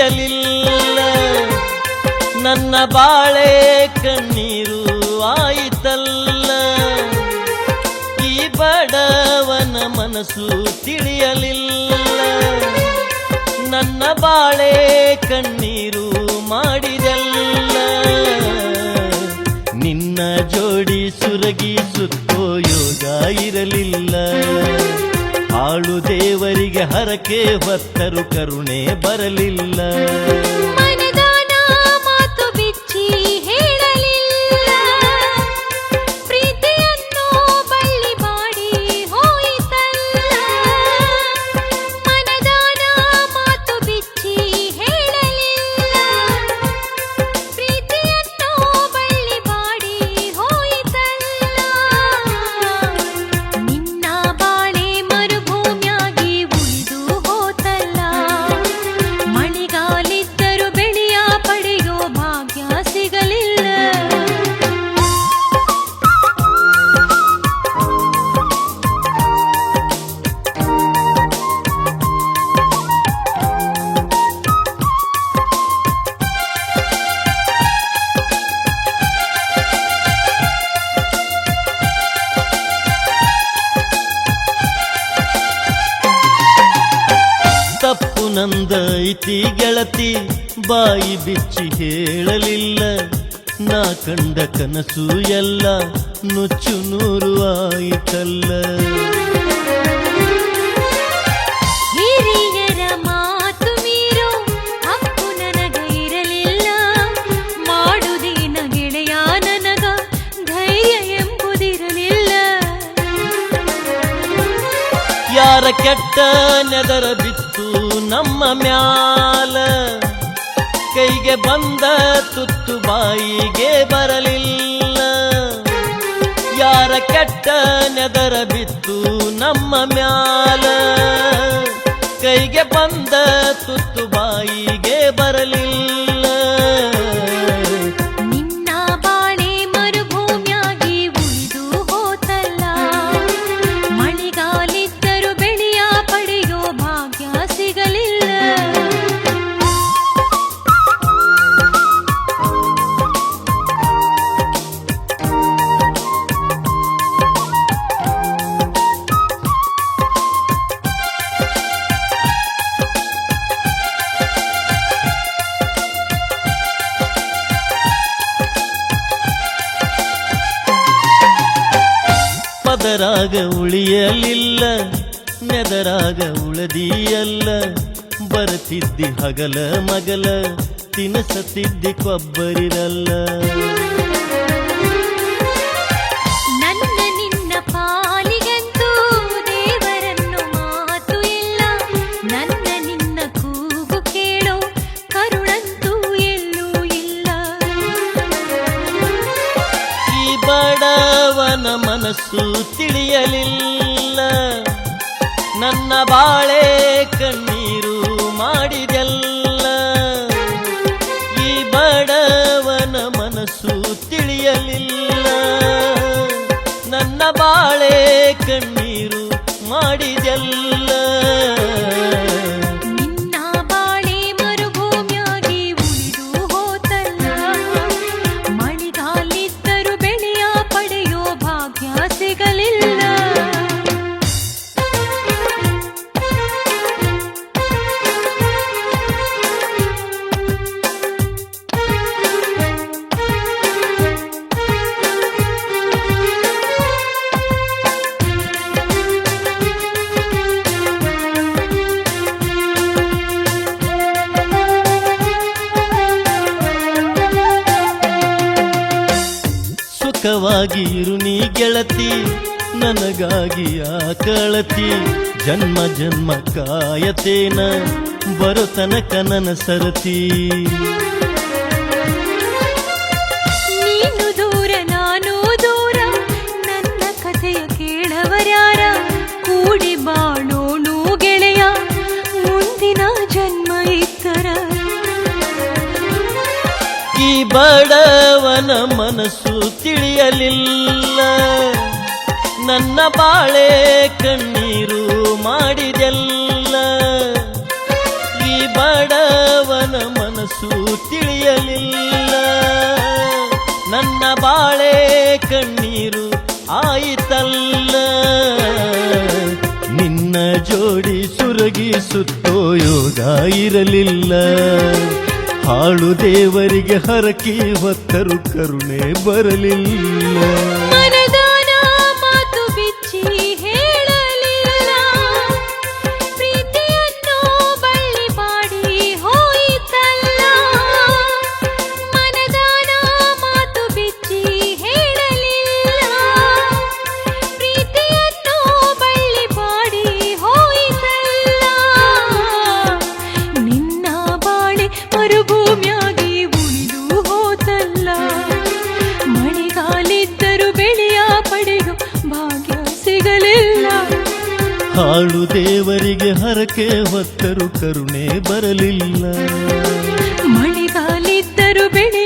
ತಿಳಿಯಲಿಲ್ಲ. ನನ್ನ ಬಾಳೆ ಕಣ್ಣೀರು ಆಯಿತಲ್ಲ. ಈ ಬಡವನ ಮನಸ್ಸು ತಿಳಿಯಲಿಲ್ಲ. ನನ್ನ ಬಾಳೆ ಕಣ್ಣೀರು ಮಾಡಿದಲ್ಲ. ನಿನ್ನ ಜೋಡಿ ಸುರಗಿ ಸುತ್ತೋ ಯೋಗ ಇರಲಿಲ್ಲ. ಆಳು ದೇವರಿಗೆ ಹರಕೆ ಹೊತ್ತರು ಕರುಣೆ ಬರಲಿಲ್ಲ. ತಪ್ಪು ನಂದೈತಿ ಗೆಳತಿ, ಬಾಯಿ ಬಿಚ್ಚಿ ಹೇಳಲಿಲ್ಲ. ನಾ ಕಂಡ ಕನಸು ಎಲ್ಲ ನುಚ್ಚು ನೂರು ಆಯಿತಲ್ಲ. ಹಿರಿಯರ ಮಾತು ಮೀರೋ ಹಕ್ಕು ನನಗ ಇರಲಿಲ್ಲ. ಮಾಡುದೇನ ಗೆಳೆಯ ನನಗ ಧೈರ್ಯ ಎಂಬುದಿರಲಿಲ್ಲ. ಯಾರ ಕೆಟ್ಟ ನೆದರ ಬಿತ್ತು ನಮ್ಮ ಮ್ಯಾಲ, ಕೈಗೆ ಬಂದ ತುತ್ತು ಬಾಯಿಗೆ ಬರಲಿಲ್ಲ. ಯಾರ ಕೆಟ್ಟ ನೆದರ ಬಿತ್ತು ನಮ್ಮ ಮ್ಯಾಲ, ಕೈಗೆ ಬಂದ ತುತ್ತು ಬಾಯಿಗೆ ಬರಲಿಲ್ಲ. ನಿನ್ನ ಬಾಳೆ ಮರುಭೂಮಿಯಾಗಿ ಉಳಿದು ಹೋತಲ್ಲ. ಮಳೆಗಾಲಿದ್ದರೂ ಬೆಳೆಯ ಪಡೆಯೋ ಭಾಗ್ಯ ಸಿಗಲಿಲ್ಲ. ಪದರಾಗ ಉಳಿಯಲಿಲ್ಲ, ನೆದರಾಗ ಉಳದಿಯಲ್ಲ. ಬರುತ್ತಿದ್ದಿ ಹಗಲ ಮಗಲ, ತಿನಸತಿದ್ದಿ ಕೊಬ್ಬರಿರಲ್ಲ. ನನ್ನ ನಿನ್ನ ಪಾಲಿಗಂತೂ ದೇವರನ್ನು ಮಾತು ಇಲ್ಲ. ನನ್ನ ನಿನ್ನ ಕೂಗು ಕೇಳೋ ಕರುಣಂತೂ ಎಲ್ಲೂ ಇಲ್ಲ. ಈ ಬಡವನ ಮನಸ್ಸು ತಿಳಿಯಲಿಲ್ಲ. ನನ್ನ ಬಾಳೆ ಕಣ್ಣೀರು ಮಾಡಿದೆಲ್ಲ. ಈ ಬಡವನ ಮನಸ್ಸು ತಿಳಿಯಲಿಲ್ಲ. ನನ್ನ ಬಾಳೆ ಕಣ್ಣೀರು ಮಾಡಿದೆಲ್ಲ. ನಿನ್ನ ಬಾಳೆ ಮರುಭೂಮಿಯಾಗಿ ಉಳಿದು ಹೋತಲ್ಲ. ಮಳೆಗಾಲಿದ್ದರೂ ಬೆಳೆಯ ಪಡೆಯೋ ಭಾಗ್ಯ ಸಿಗಲಿಲ್ಲ. ಸುಖವಾಗಿ ಇರು ನೀ ಗೆಳತಿ, ನನಗಾಗಿ ಆಕಳತಿ. ಜನ್ಮ ಜನ್ಮ ಕಾಯತೇನ, ಬರೋ ತನಕ ನನ್ನ ಸರತಿ. ನೀನು ದೂರ ನಾನು ದೂರ, ನನ್ನ ಕಥೆಯ ಕೇಳವರ್ಯಾರ. ಕೂಡಿ ಬಾಳೋಣು ಗೆಳೆಯ, ಮುಂದಿನ ಜನ್ಮ ಇತ್ತರ. ಈ ಬಡವನ ಮನಸ್ಸು ತಿಳಿಯಲಿಲ್ಲ. ನನ್ನ ಬಾಳೆ ಕಣ್ಣೀರು ಮಾಡಿದೆಲ್ಲ. ಈ ಬಡವನ ನನ್ನ ಬಾಳೆ ಕಣ್ಣೀರು ಆಯಿತಲ್ಲ ನಿನ್ನ ಜೋಡಿ ಸುರಗಿ ಸುತ್ತೋ ಯೋಗ ಇರಲಿಲ್ಲ ಹಾಳು ದೇವರಿಗೆ ಹರಕೆ ಹೊತ್ತರು ಕರುಣೆ ಬರಲಿಲ್ಲ ಮನದಾನ ಮಾತು ಬಿಚ್ಚಿ ಹೇಳಲಿಲ್ಲ ಪ್ರೀತಿಯನ್ನು ಬಳ್ಳಿ ಬಾಡಿ ಹೋಯಿತಲ್ಲ ಮನದಾನ ಮಾತು ಬಿಚ್ಚಿ ಹೇಳಲಿಲ್ಲ ಪ್ರೀತಿಯನ್ನು ಬಳ್ಳಿ ಬಾಡಿ ಹೋಯಿತಲ್ಲ ನಿನ್ನ ಬಾಳೆ ಮರುಭೂಮಿಯಾಗಿ ಉಳಿದು ಹೋತಲ್ಲ ಮಳೆಗಾಲಿದ್ದರೂ ಬೆಳೆಯ ಪಡೆಯೋ ಭಾಗ್ಯ ಸಿಗಲಿಲ್ಲ ಹಾಳು ದೇವರಿಗೆ ಹರಕೆ ಹೊತ್ತರು ಕರುಣೆ ಬರಲಿಲ್ಲ ಮಳೆಗಾಲಿದ್ದರೂ ಬೆಳೆಯ